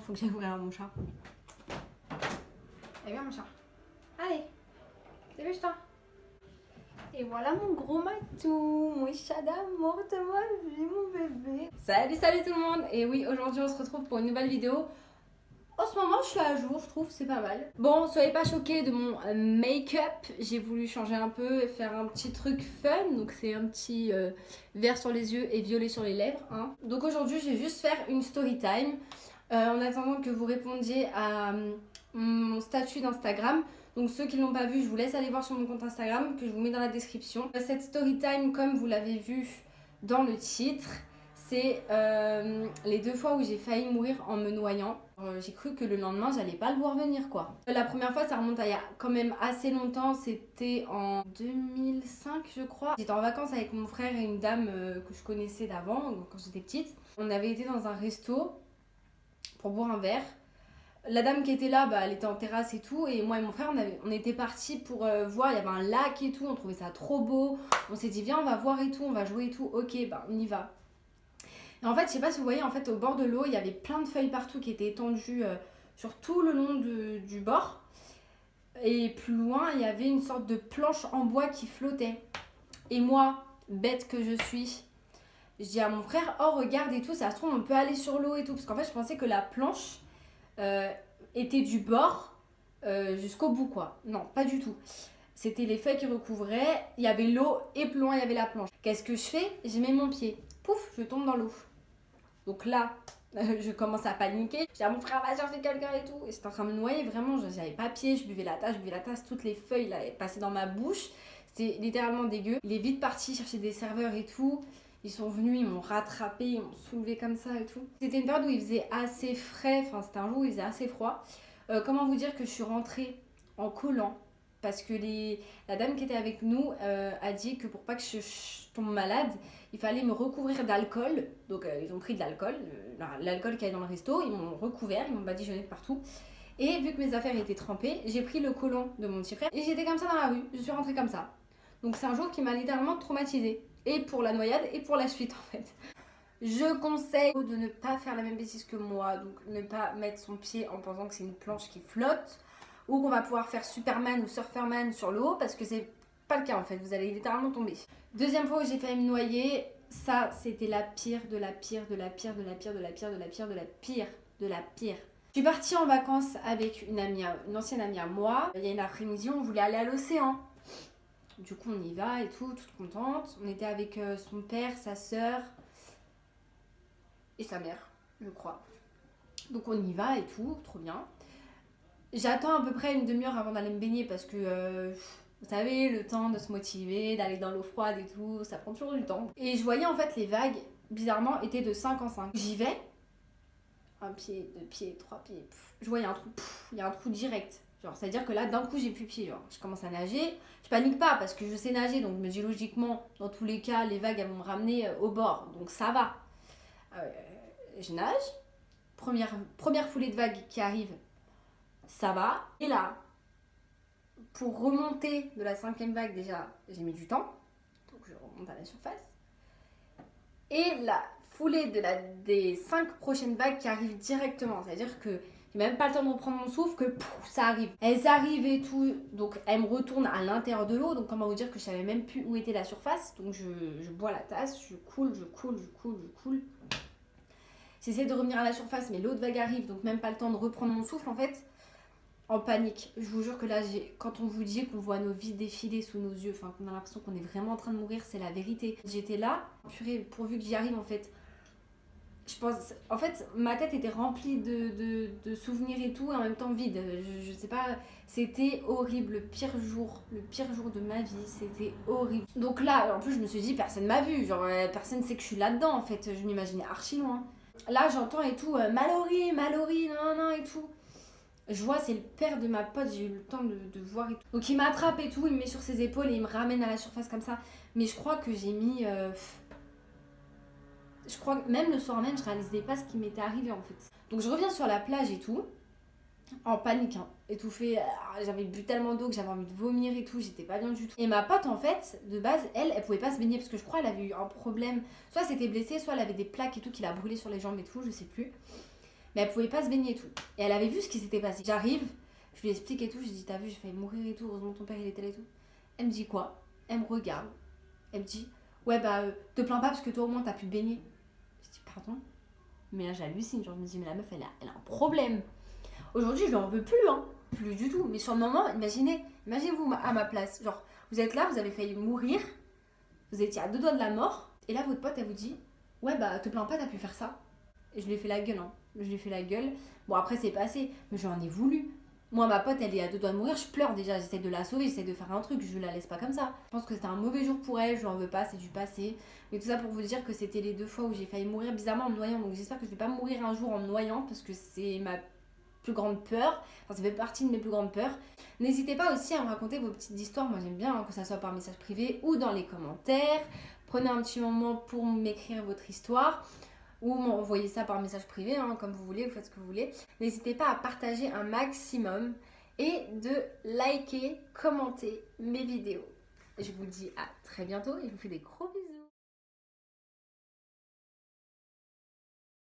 Faut que j'aille ouvrir mon chat. Allez, viens mon chat. Allez, dépêche-toi. Et voilà mon gros matou, mon chat d'amour de ma vie, mon bébé. Salut tout le monde. Et oui, aujourd'hui on se retrouve pour une nouvelle vidéo. En ce moment je suis à jour, je trouve, c'est pas mal. Bon, soyez pas choqués de mon make-up. J'ai voulu changer un peu et faire un petit truc fun. Donc c'est un petit vert sur les yeux et violet sur les lèvres, hein. Donc aujourd'hui je vais juste faire une story time. En attendant que vous répondiez à mon statut d'Instagram. Donc ceux qui ne l'ont pas vu, je vous laisse aller voir sur mon compte Instagram que je vous mets dans la description. Cette story time, comme vous l'avez vu dans le titre, c'est les 2 fois où j'ai failli mourir en me noyant. J'ai cru que le lendemain, j'allais pas le voir venir quoi. La première fois, ça remonte à il y a quand même assez longtemps. C'était en 2005, je crois. J'étais en vacances avec mon frère et une dame que je connaissais d'avant, quand j'étais petite. On avait été dans un resto pour boire un verre. La dame qui était là, elle était en terrasse et tout. Et moi et mon frère, on était partis pour voir. Il y avait un lac et tout. On trouvait ça trop beau. On s'est dit, viens, on va voir et tout. On va jouer et tout. Ok, on y va. Et en fait, je sais pas si vous voyez, en fait, au bord de l'eau, il y avait plein de feuilles partout qui étaient étendues sur tout le long du bord. Et plus loin, il y avait une sorte de planche en bois qui flottait. Et moi, bête que je suis, je dis à mon frère, oh regarde et tout, ça se trouve on peut aller sur l'eau et tout. Parce qu'en fait je pensais que la planche était du bord jusqu'au bout quoi. Non, pas du tout. C'était les feuilles qui recouvraient, il y avait l'eau et plus loin il y avait la planche. Qu'est-ce que je fais? Je mets mon pied. Pouf, je tombe dans l'eau. Donc là, je commence à paniquer. Je dis à mon frère, va chercher quelqu'un et tout. Et j'étais en train de me noyer, vraiment, j'avais pas pied, je buvais la tasse, toutes les feuilles là, passaient dans ma bouche. C'était littéralement dégueu. Il est vite parti chercher des serveurs et tout. Ils sont venus, ils m'ont rattrapé, ils m'ont soulevé comme ça et tout. C'était une période où il faisait assez frais, enfin c'était un jour où il faisait assez froid. Comment vous dire que je suis rentrée en collant parce que la dame qui était avec nous a dit que pour pas que je tombe malade, il fallait me recouvrir d'alcool. Donc ils ont pris de l'alcool, l'alcool qu'il y avait dans le resto, ils m'ont recouvert, ils m'ont badigeonné de partout. Et vu que mes affaires étaient trempées, j'ai pris le collant de mon petit frère et j'étais comme ça dans la rue, je suis rentrée comme ça. Donc c'est un jour qui m'a littéralement traumatisée. Et pour la noyade et pour la suite en fait. Je conseille de ne pas faire la même bêtise que moi. Donc ne pas mettre son pied en pensant que c'est une planche qui flotte. Ou qu'on va pouvoir faire Superman ou Surferman sur l'eau. Parce que c'est pas le cas en fait. Vous allez littéralement tomber. Deuxième fois où j'ai failli me noyer. Ça c'était la pire de la pire de la pire de la pire de la pire de la pire de la pire de la pire. Je suis partie en vacances avec une ancienne amie à moi. Il y a une après-midi on voulait aller à l'océan. Du coup, on y va et tout, toute contente. On était avec son père, sa sœur et sa mère, je crois. Donc on y va et tout, trop bien. J'attends à peu près une demi-heure avant d'aller me baigner parce que, vous savez, le temps de se motiver, d'aller dans l'eau froide et tout, ça prend toujours du temps. Et je voyais en fait les vagues, bizarrement, étaient de 5 en 5. J'y vais, un pied, 2 pieds, 3 pieds, je vois il y a un trou, il y a un trou direct. Genre, c'est-à-dire que là, d'un coup, j'ai plus pied. Genre, je commence à nager. Je panique pas parce que je sais nager. Donc, je me dis logiquement, dans tous les cas, les vagues, elles vont me ramener au bord. Donc, ça va. Je nage. Première foulée de vagues qui arrive. Ça va. Et là, pour remonter de la 5e vague, déjà, j'ai mis du temps. Donc, je remonte à la surface. Et la foulée des 5 prochaines vagues qui arrivent directement. C'est-à-dire que j'ai même pas le temps de reprendre mon souffle que ça arrive. Elles arrivent et tout, donc elles me retournent à l'intérieur de l'eau. Donc comment vous dire que je savais même plus où était la surface. Donc je bois la tasse, je coule. J'essaie de revenir à la surface, mais l'autre vague arrive, donc même pas le temps de reprendre mon souffle en fait. En panique. Je vous jure que là, quand on vous dit qu'on voit nos vies défiler sous nos yeux, enfin qu'on a l'impression qu'on est vraiment en train de mourir, c'est la vérité. J'étais là, purée, pourvu que j'y arrive en fait. Je pense, en fait, ma tête était remplie de souvenirs et tout, et en même temps vide. Je sais pas, c'était horrible, le pire jour de ma vie, c'était horrible. Donc là, en plus, je me suis dit, personne m'a vu, genre, personne sait que je suis là-dedans, en fait, je m'imaginais archi loin. Là, j'entends et tout, Mallory, non, et tout. Je vois, c'est le père de ma pote, j'ai eu le temps de voir et tout. Donc il m'attrape et tout, il me met sur ses épaules et il me ramène à la surface comme ça. Mais je crois que j'ai mis... Je crois que même le soir même, je réalisais pas ce qui m'était arrivé en fait. Donc je reviens sur la plage et tout, en panique, hein, étouffée. J'avais bu tellement d'eau que j'avais envie de vomir et tout, j'étais pas bien du tout. Et ma pote en fait, de base, elle pouvait pas se baigner parce que je crois qu'elle avait eu un problème. Soit elle s'était blessée, soit elle avait des plaques et tout qui l'a brûlé sur les jambes et tout, je sais plus. mais elle pouvait pas se baigner et tout. Et elle avait vu ce qui s'était passé. J'arrive, je lui explique et tout, je lui dis t'as vu, j'ai failli mourir et tout, heureusement ton père il était là et tout. Elle me dit quoi? Elle me regarde, elle me dit ouais bah te plains pas parce que toi au moins t'as pu te baigner. Je dis pardon? Mais là j'hallucine, genre je me dis mais la meuf elle a un problème. Aujourd'hui je lui en veux plus, hein, plus du tout. Mais sur le moment, imaginez-vous à ma place, genre vous êtes là, vous avez failli mourir, vous étiez à 2 doigts de la mort, et là votre pote elle vous dit ouais bah te plains pas, t'as pu faire ça. Et je lui ai fait la gueule, hein. Je lui ai fait la gueule. Bon après c'est passé, mais j'en ai voulu. Moi ma pote elle est à 2 doigts de mourir, je pleure déjà, j'essaie de la sauver, j'essaie de faire un truc, je la laisse pas comme ça. Je pense que c'était un mauvais jour pour elle, je lui en veux pas, c'est du passé. Mais tout ça pour vous dire que c'était les 2 fois où j'ai failli mourir bizarrement en me noyant, donc j'espère que je vais pas mourir un jour en me noyant, parce que c'est ma plus grande peur, enfin ça fait partie de mes plus grandes peurs. N'hésitez pas aussi à me raconter vos petites histoires, moi j'aime bien, hein, que ça soit par message privé ou dans les commentaires. Prenez un petit moment pour m'écrire votre histoire ou m'envoyer ça par message privé, hein, comme vous voulez, vous faites ce que vous voulez. N'hésitez pas à partager un maximum et de liker, commenter mes vidéos. Je vous dis à très bientôt et je vous fais des gros bisous.